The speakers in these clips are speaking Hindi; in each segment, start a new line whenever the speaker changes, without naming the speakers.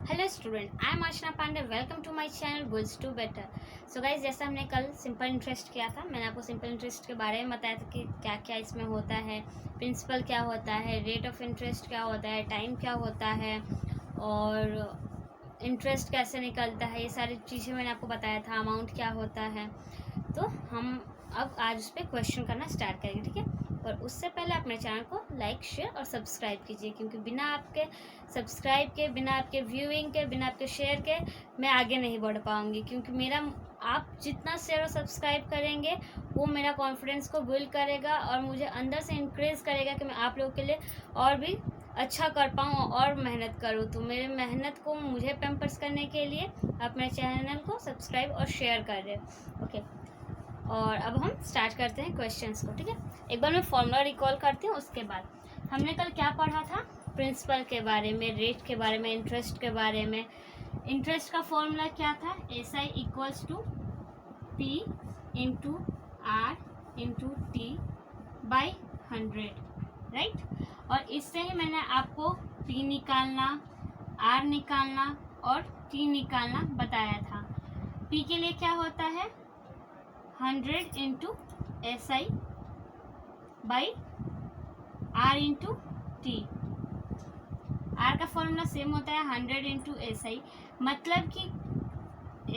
Hello student, I am Archana Pandey. Welcome to my channel goods to better. So guys, जैसा हमने कल सिंपल इंटरेस्ट किया था, मैंने आपको सिंपल इंटरेस्ट के बारे में बताया था कि क्या क्या इसमें होता है, प्रिंसिपल क्या होता है, रेट ऑफ इंटरेस्ट क्या होता है, टाइम क्या होता है और इंटरेस्ट कैसे निकलता है, ये सारी चीज़ें मैंने आपको बताया था। अमाउंट क्या होता है। तो हम अब आज उस पर क्वेश्चन करना स्टार्ट करेंगे, ठीक है। और उससे पहले अपने चैनल को लाइक, शेयर और सब्सक्राइब कीजिए, क्योंकि बिना आपके सब्सक्राइब के, बिना आपके व्यूइंग के, बिना आपके शेयर के मैं आगे नहीं बढ़ पाऊँगी। क्योंकि मेरा आप जितना शेयर और सब्सक्राइब करेंगे वो मेरा कॉन्फिडेंस को बिल्ड करेगा और मुझे अंदर से इंक्रीज़ करेगा कि मैं आप लोगों के लिए और भी अच्छा कर पाऊँ और मेहनत करूँ। तो मेरे मेहनत को मुझे पैम्पर्स करने के लिए आप मेरे चैनल को सब्सक्राइब और शेयर कर रहे हैं, ओके। और अब हम स्टार्ट करते हैं क्वेश्चंस को, ठीक है। एक बार मैं फॉर्मूला रिकॉल करती हूँ। उसके बाद हमने कल क्या पढ़ा था, प्रिंसिपल के बारे में, रेट के बारे में, इंटरेस्ट के बारे में। इंटरेस्ट का फॉर्मूला क्या था, SI equals to P into R into T by 100, right. और इससे ही मैंने आपको P निकालना, R निकालना और T निकालना बताया था। P के लिए क्या होता है, 100 into SI by R into T। R का फॉर्मूला सेम होता है 100 इंटू SI, मतलब कि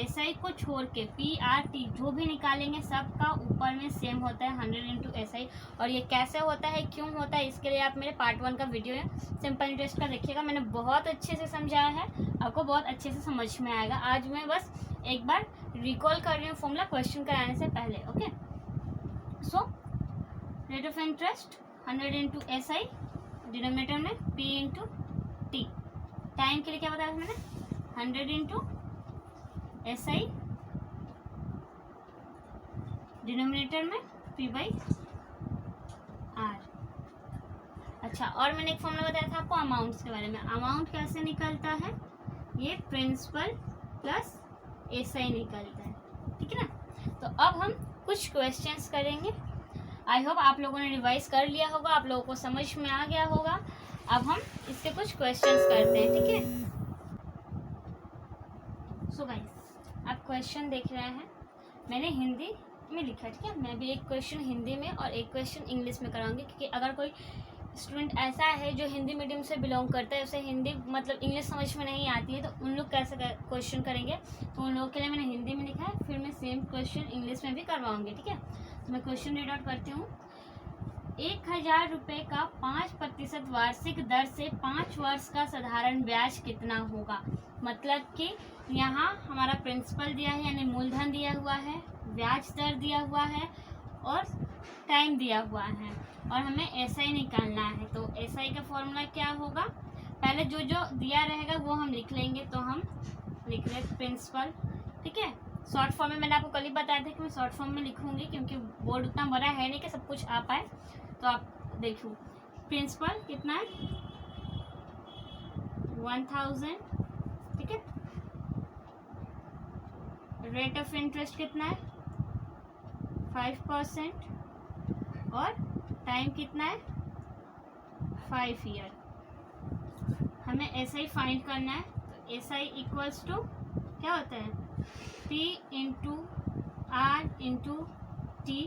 SI को छोड़ के PRT जो भी निकालेंगे सबका ऊपर में सेम होता है 100 इंटू SI। और ये कैसे होता है, क्यों होता है, इसके लिए आप मेरे पार्ट 1 का वीडियो है सिंपल इंटरेस्ट का देखिएगा। मैंने बहुत अच्छे से समझाया है, आपको बहुत अच्छे से समझ में आएगा। आज मैं बस एक बार रिकॉल कर रही हूँ फॉर्मूला क्वेश्चन कराने से पहले, okay. So rate of interest 100 into SI, denominator में P इंटू T। टाइम के लिए क्या बताया था मैंने, 100 इंटू SI, डिनोमिनेटर में P बाई R। अच्छा, और मैंने एक फॉर्मूला बताया था आपको अमाउंट्स के बारे में। अमाउंट कैसे निकलता है, ये प्रिंसिपल प्लस SI निकलता है, ठीक है ना। तो अब हम कुछ क्वेश्चंस करेंगे। आई होप आप लोगों ने रिवाइज कर लिया होगा, आप लोगों को समझ में आ गया होगा। अब हम इसके कुछ क्वेश्चंस करते हैं, ठीक है। सो गाइस, आप क्वेश्चन देख रहे हैं, मैंने हिंदी में लिखा है, ठीक है। मैं भी एक क्वेश्चन हिंदी में और एक क्वेश्चन इंग्लिश में कराऊंगी, क्योंकि अगर कोई स्टूडेंट ऐसा है जो हिंदी मीडियम से बिलोंग करता है, उसे हिंदी मतलब इंग्लिश समझ में नहीं आती है, तो उन लोग कैसे क्वेश्चन करेंगे। तो उन लोगों के लिए मैंने हिंदी में लिखा है, फिर मैं सेम क्वेश्चन इंग्लिश में भी करवाऊंगी, ठीक है। तो मैं क्वेश्चन रीड आउट करती हूँ। 1000 रुपये का 5% वार्षिक दर से 5 वर्ष का साधारण ब्याज कितना होगा। मतलब कि यहाँ हमारा प्रिंसिपल दिया है, यानी मूलधन दिया हुआ है, ब्याज दर दिया हुआ है और टाइम दिया हुआ है, और हमें SI निकालना है। तो SI का फॉर्मूला क्या होगा, पहले जो जो दिया रहेगा वो हम लिख लेंगे। तो हम लिख रहे प्रिंसिपल, ठीक है। शॉर्ट फॉर्म में मैंने आपको कल ही बताया था कि मैं शॉर्ट फॉर्म में लिखूंगी, क्योंकि बोर्ड उतना बड़ा है नहीं कि सब कुछ आ पाए। तो आप देखो, प्रिंसिपल कितना है, 1000, ठीक है। रेट ऑफ इंटरेस्ट कितना है, 5%, और टाइम कितना है, 5 ईयर। हमें SI फाइंड करना है। तो SI इक्वल्स टू क्या होता है, P into R into T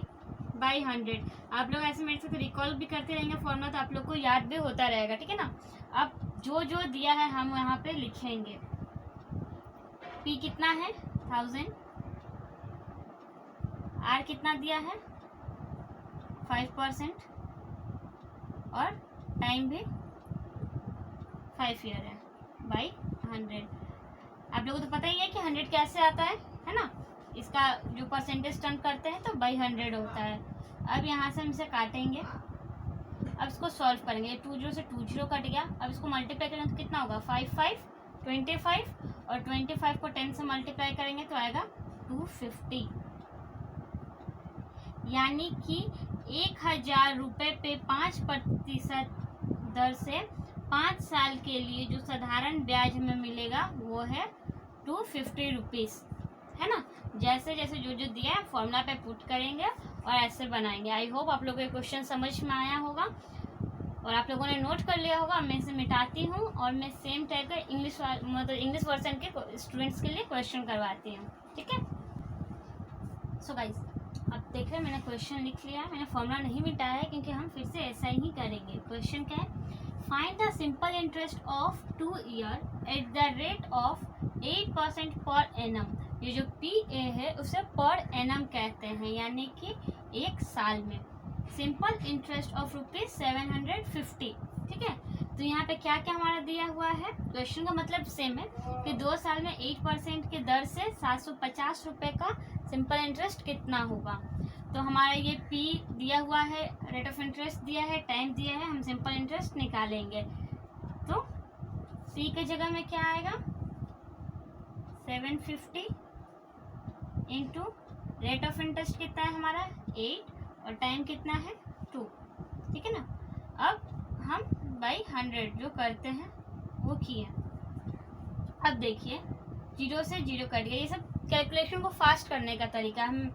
by 100। आप लोग ऐसे मेरे से रिकॉल भी करते रहेंगे फॉर्मूला, तो आप लोग को याद भी होता रहेगा, ठीक है ना। अब जो जो दिया है हम यहाँ पे लिखेंगे। P कितना है, 1000, R कितना दिया है, 5%, और टाइम भी 5 ईयर है, बाई 100। आप लोगों को तो पता ही है कि 100 कैसे आता है ना। इसका जो परसेंटेज टर्न करते हैं तो बाई 100 होता है। अब यहाँ से हम इसे काटेंगे, अब इसको सॉल्व करेंगे। 20 से 20 कट गया। अब इसको मल्टीप्लाई करेंगे तो कितना होगा, 5 5 25, और 25 को 10 से मल्टीप्लाई करेंगे तो आएगा 250। यानी कि 1000 रुपये पे 5% दर से 5 साल के लिए जो साधारण ब्याज हमें मिलेगा वो है 250 रुपीज़, है ना। जैसे जैसे जो जो दिया है फॉर्मूला पे पुट करेंगे और ऐसे बनाएंगे। आई होप आप लोगों को क्वेश्चन समझ में आया होगा। और आप लोगों ने नोट कर लिया होगा, मैं इसे मिटाती हूँ और मैं सेम टाइप का इंग्लिश वर्जन के स्टूडेंट्स के लिए क्वेश्चन करवाती हूँ, ठीक है। सो गाइस, अब देख रहे हैं मैंने क्वेश्चन लिख लिया है, मैंने फॉर्मूला नहीं मिटाया है क्योंकि हम फिर से ऐसा ही करेंगे। क्वेश्चन क्या है, find the simple interest of 2 year at the rate of 8% per annum. ये जो PA है उसे पर एनम कहते हैं, यानी कि एक साल में। सिंपल इंटरेस्ट ऑफ ₹750, ठीक है। तो यहाँ पे क्या क्या हमारा दिया हुआ है, क्वेश्चन का मतलब सेम है कि 2 साल में 8% की दर से 750 रुपये का सिंपल इंटरेस्ट कितना होगा। तो हमारा ये P दिया हुआ है, रेट ऑफ इंटरेस्ट दिया है, टाइम दिया है, हम सिंपल इंटरेस्ट निकालेंगे। तो C की जगह में क्या आएगा, 750 इंटू रेट ऑफ इंटरेस्ट कितना है हमारा 8 और टाइम कितना है 2, ठीक है ना। अब हम बाई 100 जो करते हैं वो किए। अब देखिए 0 से 0 कट गया। ये सब कैलकुलेशन को फास्ट करने का तरीका हम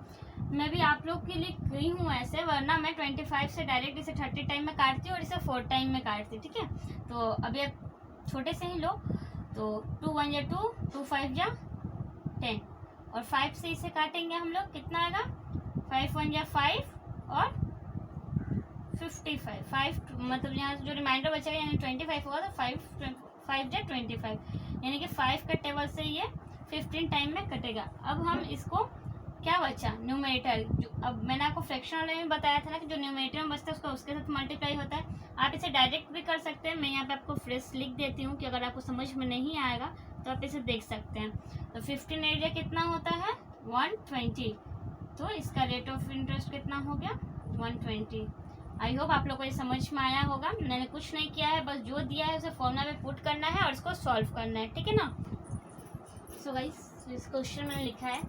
मैं भी आप लोग के लिए गई हूँ ऐसे, वरना मैं 25 से डायरेक्ट इसे 30 टाइम में काटती हूँ और इसे 4 टाइम में काटती हूँ, ठीक है। तो अभी आप छोटे से ही लो, तो 2 1 या 2, 2 5 या 10 और 5 से इसे काटेंगे हम लोग, कितना आएगा 5 1 या 5 और 55, 5 मतलब यहाँ जो रिमाइंडर बचेगा यानी 25 होगा, तो 5 या 25 यानी कि 5 का टेबल से ये 15 टाइम में कटेगा। अब हम इसको क्या बचा, न्यूमरेटर, जो अब मैंने आपको फ्रैक्शन वाले में बताया था ना कि जो न्यूमरेटर में बचता है उसका उसके साथ मल्टीप्लाई होता है। आप इसे डायरेक्ट भी कर सकते हैं, मैं यहाँ पे आपको फ्रेश लिख देती हूँ कि अगर आपको समझ में नहीं आएगा तो आप इसे देख सकते हैं। तो 15 एरिया कितना होता है 120, तो इसका रेट ऑफ इंटरेस्ट कितना हो गया 120। आई होप आप लोग को ये समझ में आया होगा। मैंने कुछ नहीं किया है, बस जो दिया है उसे फॉर्मूला में पुट करना है और इसको सॉल्व करना है, ठीक है ना। सो गाइस, इस क्वेश्चन में लिखा है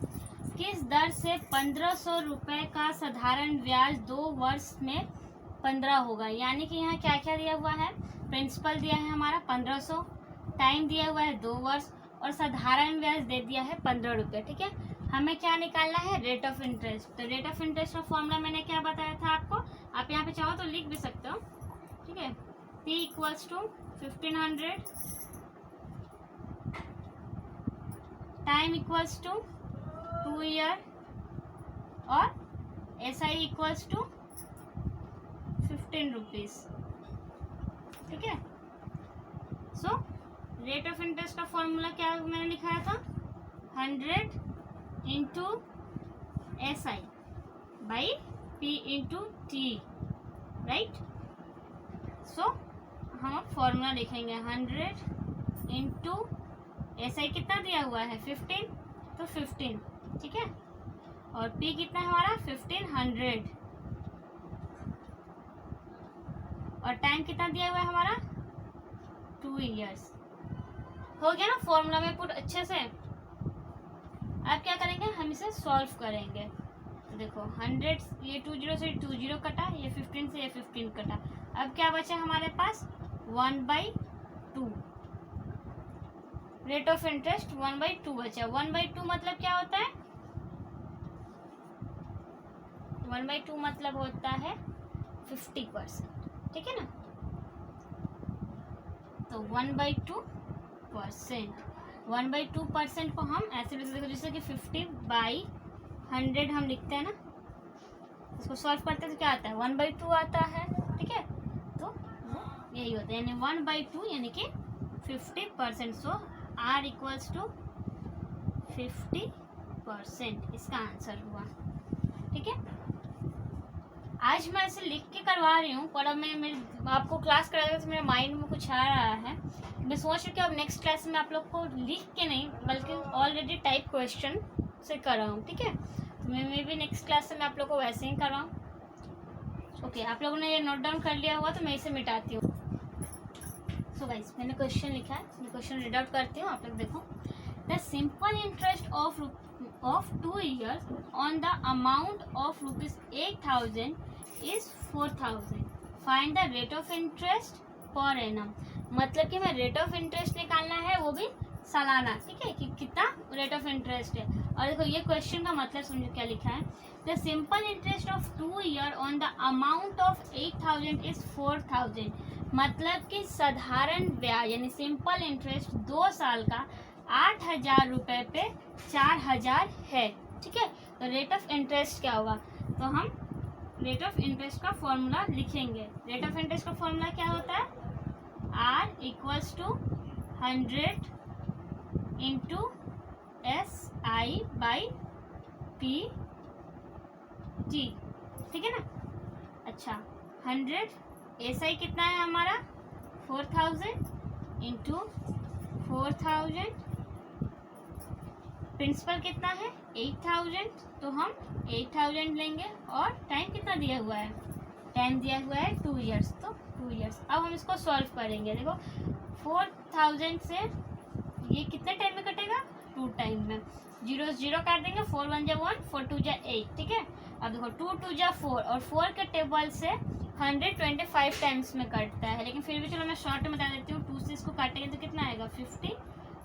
किस दर से 1500 रुपये का साधारण ब्याज 2 वर्ष में 15 होगा। यानी कि यहाँ क्या क्या दिया हुआ है, प्रिंसिपल दिया है हमारा 1500, टाइम दिया हुआ है 2 वर्ष और साधारण ब्याज दे दिया है 15 रुपये, ठीक है। हमें क्या निकालना है, रेट ऑफ इंटरेस्ट। तो रेट ऑफ इंटरेस्ट का फॉर्मूला मैंने क्या बताया था आपको, आप यहाँ पे चाहो तो लिख भी सकते हो, ठीक है। P = 1500, टाइम = 2 ईयर और SI = 15 रुपीज, ठीक है। सो रेट ऑफ इंटरेस्ट का फॉर्मूला क्या मैंने लिखाया था, 100 into SI by P into T, right. So हम फॉर्मूला लिखेंगे 100 इंटू SI कितना दिया हुआ है 15, तो 15, ठीक है। और P कितना है हमारा 1500 और टाइम कितना दिया हुआ है हमारा 2 ईयर्स। हो गया ना फॉर्मूला में पुट अच्छे से। अब क्या करेंगे, हम इसे सॉल्व करेंगे। तो देखो 100, ये 20 से 20 कटा, ये 15 से ये 15 कटा। अब क्या बचा हमारे पास 1/2, रेट ऑफ इंटरेस्ट 1/2 बचा। 1/2 मतलब क्या होता है, 1/2 मतलब होता है 50%, ठीक है ना। तो 1/2% को हम ऐसे लिख सकते हैं जैसे कि 50/100 हम लिखते हैं ना, इसको सॉल्व करते हैं तो क्या आता है 1/2 आता है, ठीक है। तो यही होता है, यानी 1/2 यानी कि 50%। सो R = 50% इसका आंसर हुआ, ठीक है। आज मैं ऐसे लिख के करवा रही हूँ, पर अब मैं आपको क्लास करा तो मेरे माइंड में कुछ आ रहा है। मैं सोच रही हूँ कि अब नेक्स्ट क्लास में आप लोग को लिख के नहीं बल्कि ऑलरेडी टाइप क्वेश्चन से कराऊँ, ठीक है। तो मैं भी नेक्स्ट क्लास से मैं आप लोग को वैसे ही कराऊँ। ओके, आप लोगों ने ये नोट डाउन कर लिया हुआ तो मैं इसे मिटाती हूँ। सो गाइस, मैंने क्वेश्चन लिखा है, मैं क्वेश्चन रीड आउट करती हूँ, आप लोग देखो। The simple interest of 2 years on the amount of ₹8,000 is 4,000. Find the rate of interest per annum. मतलब कि मैं रेट ऑफ इंटरेस्ट निकालना है, वो भी सालाना, ठीक है, कि कितना रेट ऑफ इंटरेस्ट है। और देखो ये क्वेश्चन का मतलब समझो क्या लिखा है, the simple interest of 2 year on the amount of 8,000 is 4,000. मतलब कि साधारण ब्याज यानी सिंपल इंटरेस्ट 2 साल का 8,000 रुपये पे 4,000 है। ठीक है, तो रेट ऑफ इंटरेस्ट क्या होगा, तो हम रेट ऑफ इंटरेस्ट का फॉर्मूला लिखेंगे। रेट ऑफ इंटरेस्ट का फॉर्मूला क्या होता है, R equals to 100 into SI by PT। ठीक है ना। अच्छा, 100 SI कितना है हमारा 4,000 इंटू 4,000, प्रिंसिपल कितना है 8,000, तो हम 8,000 लेंगे और टाइम कितना दिया हुआ है, टाइम दिया हुआ है 2 इयर्स, तो 2 इयर्स। अब हम इसको सॉल्व करेंगे। देखो 4,000 से ये कितने टाइम में कटेगा, 2 टाइम में, 0 0 काट देंगे, 4 1 जा 1, 4 2 जा 8। ठीक है, अब देखो 2 2 जा 4 और 4 के टेबल से 125 टाइम्स में कटता है, लेकिन फिर भी चलो मैं शॉर्ट में बता देती हूँ। 2 से इसको काटेंगे तो कितना आएगा 50,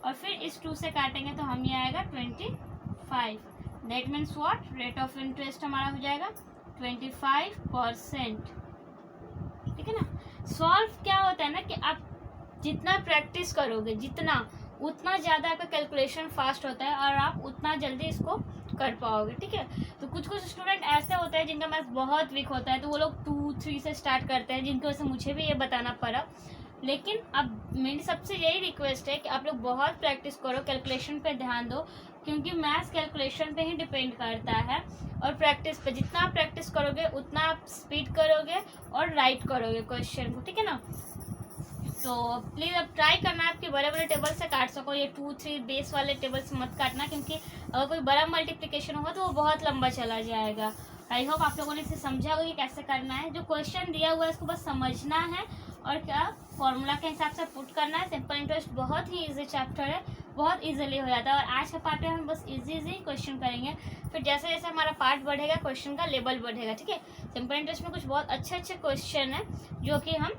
और फिर इस 2 से काटेंगे तो हम ये आएगा 25। That means what, rate of interest हमारा हो जाएगा 25%। ठीक है ना। सॉल्व क्या होता है ना कि आप जितना प्रैक्टिस करोगे उतना ज़्यादा आपका कैलकुलेशन फास्ट होता है और आप उतना जल्दी इसको कर पाओगे। ठीक है, तो कुछ स्टूडेंट ऐसे होते हैं जिनका मैथ्स बहुत वीक होता है, तो वो लोग 2 3 से स्टार्ट करते हैं, जिनकी वजह से मुझे भी ये बताना पड़ा। लेकिन अब मेरी सबसे यही रिक्वेस्ट है कि आप लोग बहुत प्रैक्टिस करो, कैलकुलेशन पे ध्यान दो, क्योंकि मैथ्स कैलकुलेशन पे ही डिपेंड करता है और प्रैक्टिस पे। जितना आप प्रैक्टिस करोगे उतना आप स्पीड करोगे और राइट करोगे क्वेश्चन को। ठीक है ना। तो प्लीज़ अब ट्राई करना आपके बड़े बड़े टेबल से काट सको, ये 2 3 बेस वाले टेबल से मत काटना, क्योंकि अगर कोई बड़ा मल्टीप्लिकेशन होगा तो वो बहुत लंबा चला जाएगा। आई होप आप लोगों ने इसे समझा होगा कि कैसे करना है। जो क्वेश्चन दिया हुआ है इसको बस समझना है और क्या फॉर्मूला के हिसाब से पुट करना है। सिंपल इंटरेस्ट बहुत ही ईजी चैप्टर है, बहुत ईजिली हो जाता है। और आज का पार्ट में हम बस इजी क्वेश्चन करेंगे, फिर जैसे जैसे हमारा पार्ट बढ़ेगा क्वेश्चन का लेवल बढ़ेगा। ठीक है, सिंपल इंटरेस्ट में कुछ बहुत अच्छे क्वेश्चन है जो कि हम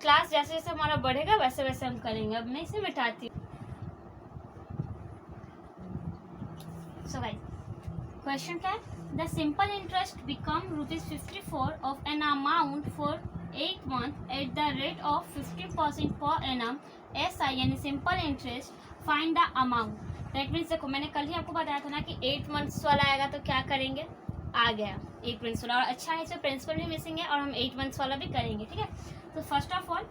क्लास जैसे जैसे हमारा बढ़ेगा वैसे वैसे हम करेंगे। अब मैं इसे मिटाती हूँ। सो गाइस, क्वेश्चन क्या है, the simple interest become ₹54 of an amount for 8 month at the rate of 50% per annum SI यानी simple interest, find the amount. That means देखो मैंने कल ही आपको बताया था ना कि 8 मंथ्स वाला आएगा तो क्या करेंगे, आ गया 8 मंथ्स वाला, और अच्छा है इसमें प्रिंसिपल भी मिसिंग है और हम 8 मंथ्स वाला भी करेंगे। ठीक है, तो फर्स्ट ऑफ ऑल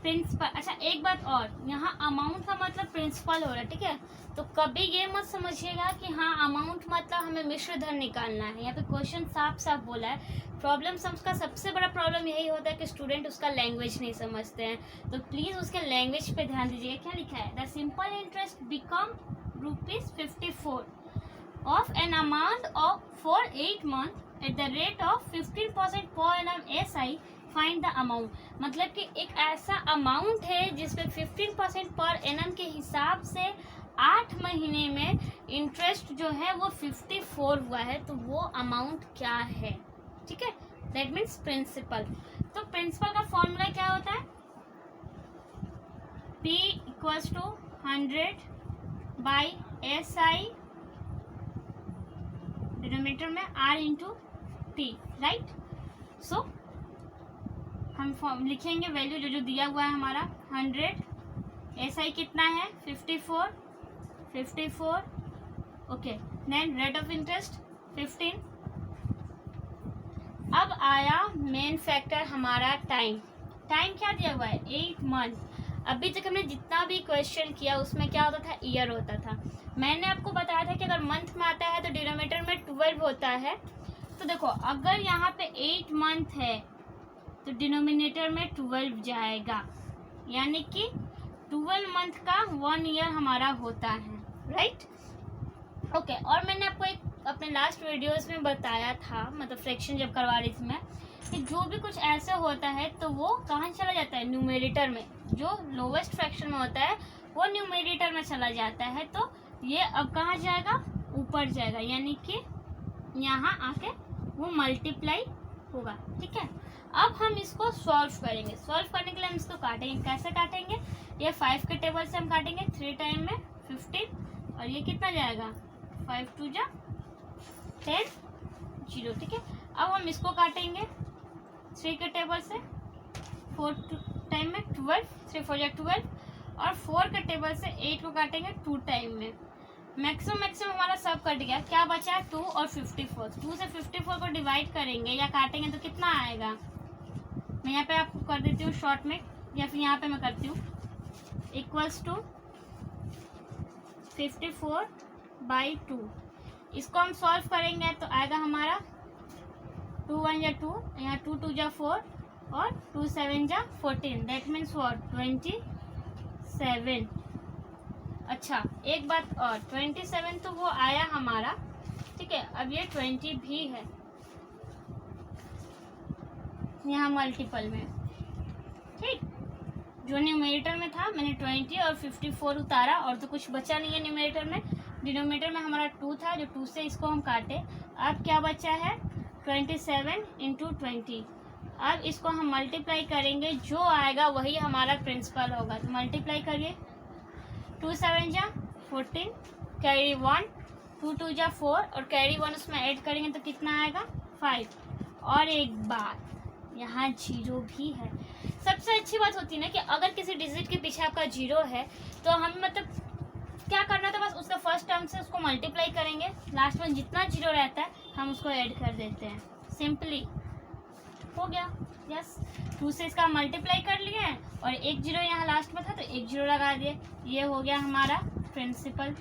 प्रिंसिपल। अच्छा एक बात और, यहाँ अमाउंट का मतलब प्रिंसिपल हो रहा है। ठीक है, तो कभी ये मत समझिएगा कि हाँ अमाउंट मतलब हमें मिश्र धन निकालना है। यहाँ पे क्वेश्चन साफ साफ बोला है। प्रॉब्लम सम्स का सबसे बड़ा प्रॉब्लम यही होता है कि स्टूडेंट उसका लैंग्वेज नहीं समझते हैं, तो प्लीज़ उसके लैंग्वेज पे ध्यान दीजिएगा। क्या लिखा है, the simple interest become ₹54 of an amount of for 8 month at the rate of 15% per annum SI, find the amount. मतलब कि एक ऐसा अमाउंट है जिसपे 15% पर एनम के हिसाब से 8 महीने में इंटरेस्ट जो है वो 54 हुआ है, तो वो अमाउंट क्या है। ठीक है, दैट मीन्स प्रिंसिपल। तो प्रिंसिपल का फॉर्मूला क्या होता है, P equals to 100 by SI, denominator में R into T, right. So हम लिखेंगे वैल्यू जो दिया हुआ है हमारा 100, SI कितना है 54, okay, then rate of interest 15। अब आया मेन फैक्टर हमारा टाइम। टाइम क्या दिया हुआ है 8 मंथ। अभी तक हमने जितना भी क्वेश्चन किया उसमें क्या होता था, ईयर होता था। मैंने आपको बताया था कि अगर मंथ में आता है तो डिनोमिनेटर में 12 होता है। तो देखो अगर यहाँ पे 8 मंथ है तो डिनोमिनेटर में 12 जाएगा, यानी कि 12 मंथ का 1 ईयर हमारा होता है, राइट। ओके, और मैंने आपको एक अपने लास्ट वीडियोस में बताया था, मतलब फ्रैक्शन जब करवा रही थी मैं, कि जो भी कुछ ऐसे होता है तो वो कहाँ चला जाता है, न्यूमरेटर में। जो लोवेस्ट फ्रैक्शन में होता है वो न्यूमरेटर में चला जाता है, तो ये अब कहाँ जाएगा, ऊपर जाएगा, यानी कि यहाँ आके वो मल्टीप्लाई होगा। ठीक है, अब हम इसको सॉल्व करेंगे। सॉल्व करने के लिए हम इसको काटेंगे। कैसे काटेंगे, ये 5 के टेबल से हम काटेंगे 3 टाइम में 15, और ये कितना जाएगा 5 2 जा 10 0। ठीक है, अब हम इसको काटेंगे 3 के टेबल से 4 2 टाइम में 12, 3 4 जा 12, और 4 के टेबल से 8 को काटेंगे 2 टाइम में। मैक्सिमम हमारा सब कट गया, क्या बचा 2 और 54। 2 से 54 को डिवाइड करेंगे या काटेंगे तो कितना आएगा, मैं यहाँ पे आपको कर देती हूँ शॉर्ट में, या फिर यहाँ पे मैं करती हूँ, इक्वल्स टू 54/2। इसको हम सॉल्व करेंगे तो आएगा हमारा 2 1 जा 2, यहाँ 2 2 जा 4 और 2 7 जा 14, दैट मीन्स व्हाट 27। अच्छा एक बात और, 27 तो वो आया हमारा, ठीक है। अब ये 20 भी है यहाँ मल्टीपल में, ठीक। जो न्यूमरेटर में था मैंने 20 और 54 उतारा, और तो कुछ बचा नहीं है न्यूमरेटर में। डिनोमिनेटर में हमारा 2 था, जो 2 से इसको हम काटे। अब क्या बचा है 27 × 20। अब इसको हम मल्टीप्लाई करेंगे, जो आएगा वही हमारा प्रिंसिपल होगा। तो मल्टीप्लाई करिए, 2 7 जा 14, कैरी 1, 2 2 जा 4 और कैरी 1 उसमें ऐड करेंगे तो कितना आएगा 5। और एक बात यहाँ 0 भी है। सबसे अच्छी बात होती है ना कि अगर किसी डिजिट के पीछे आपका 0 है तो हम मतलब क्या करना था, बस उसका फर्स्ट टर्म से उसको मल्टीप्लाई करेंगे, लास्ट में जितना 0 रहता है हम उसको ऐड कर देते हैं, सिंपली हो गया। यस, 2 से इसका मल्टीप्लाई कर लिए और एक 0 यहाँ लास्ट में था तो एक 0 लगा दिए, ये हो गया हमारा प्रिंसिपल।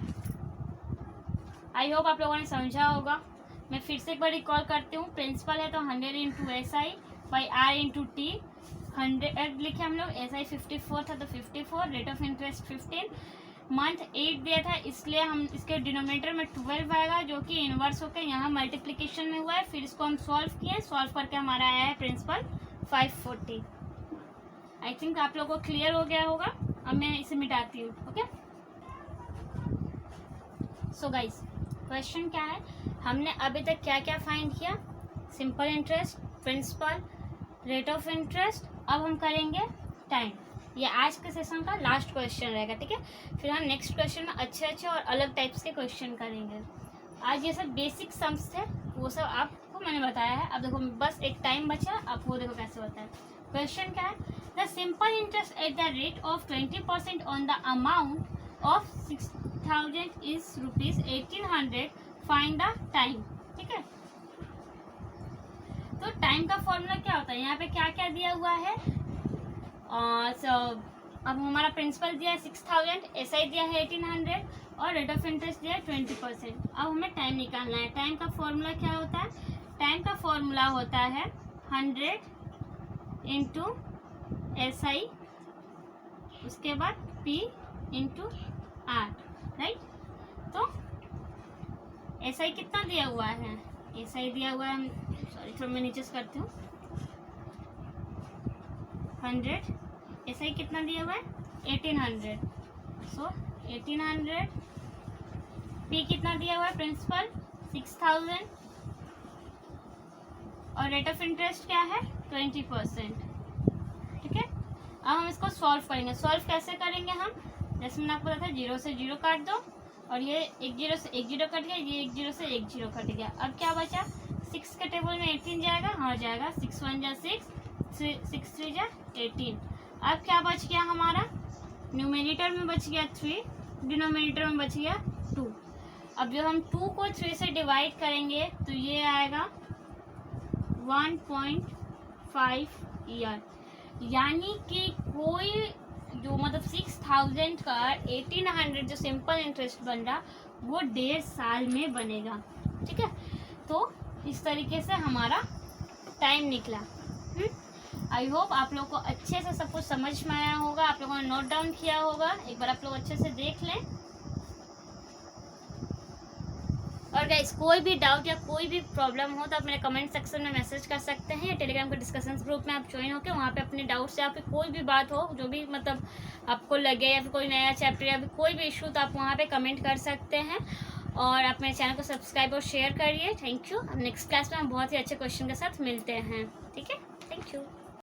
आई होप आप लोगों ने समझा होगा। मैं फिर से एक बार रिकॉल करती हूँ। प्रिंसिपल है तो 100 × SI बाई R × T, 100 लिखे हम लोग, SI 54 था तो 54, रेट ऑफ इंटरेस्ट 15, मंथ 8 दिया था, इसलिए हम इसके डिनोमिनेटर में 12 आएगा, जो कि इनवर्स होकर यहाँ मल्टीप्लिकेशन में हुआ है। फिर इसको हम सॉल्व किए, सॉल्व करके हमारा आया है प्रिंसिपल 540। आई थिंक आप लोगों को क्लियर हो गया होगा। अब मैं इसे मिटाती हूँ, ओके। सो गाइस, क्वेश्चन क्या है, हमने अभी तक क्या क्या फाइंड किया, simple interest, principal, rate of interest. अब हम करेंगे टाइम। ये आज के सेशन का लास्ट क्वेश्चन रहेगा, ठीक है। फिर हम नेक्स्ट क्वेश्चन में अच्छे अच्छे और अलग टाइप्स के क्वेश्चन करेंगे। आज ये सब बेसिक सम्स थे, वो सब आपको मैंने बताया है। अब देखो बस एक टाइम बचा, अब वो देखो कैसे होता है। क्वेश्चन क्या है, the simple interest at the rate of 20% on the amount of 6000 is ₹1800, find the time, ठीक है। तो टाइम का फॉर्मूला क्या होता है, यहाँ पे क्या क्या दिया हुआ है। अब हमारा प्रिंसिपल दिया है 6000, SI दिया है 1800 और रेट ऑफ इंटरेस्ट दिया है 20%। अब हमें टाइम निकालना है। टाइम का फॉर्मूला क्या होता है, टाइम का फॉर्मूला होता है 100 × SI, उसके बाद P × R, राइट। तो SI कितना दिया हुआ है, SI दिया हुआ है, सॉरी थोड़ा मैं नीचे से करती हूँ, 100, SI कितना दिया हुआ है 1800, सो 1800, P कितना दिया हुआ है प्रिंसिपल 6000 और रेट ऑफ इंटरेस्ट क्या है 20%, ठीक है। अब हम इसको सॉल्व करेंगे। सॉल्व कैसे करेंगे हम, जैसे मैंने आपको बताया 0 से 0 काट दो और ये 1 0 से 1 0 कट गया, ये 1 0 से 1 0 कट गया। अब क्या बचा, 6 के टेबल में 18 जाएगा, हाँ जाएगा, 6 1 जा 6, 6 3 जा 18। अब क्या बच गया हमारा, न्यूमरेटर में बच गया 3, डिनोमिनेटर में बच गया 2। अब जब हम 2 को 3 से डिवाइड करेंगे तो ये आएगा 1.5 ईयर, यानी कि कोई जो मतलब 6000 का 1800 जो सिंपल इंटरेस्ट बन रहा वो 1.5 साल में बनेगा, ठीक है। तो इस तरीके से हमारा टाइम निकला। आई होप आप लोगों को अच्छे से सब कुछ समझ में आया होगा, आप लोगों ने नोट डाउन किया होगा। एक बार आप लोग अच्छे से देख लें। और गाइस, कोई भी डाउट या कोई भी प्रॉब्लम हो तो आप मेरे कमेंट सेक्शन में मैसेज कर सकते हैं, या टेलीग्राम के डिस्कशन ग्रुप में आप ज्वाइन होकर वहाँ पे अपने डाउट्स या फिर कोई भी बात हो जो भी मतलब आपको लगे, या फिर कोई नया चैप्टर या फिर कोई भी इशू, तो आप वहाँ पे कमेंट कर सकते हैं। और आप मेरे चैनल को सब्सक्राइब और शेयर करिए। Thank you. अब नेक्स्ट क्लास में हम बहुत ही अच्छे क्वेश्चन के साथ मिलते हैं, ठीक है। Thank you.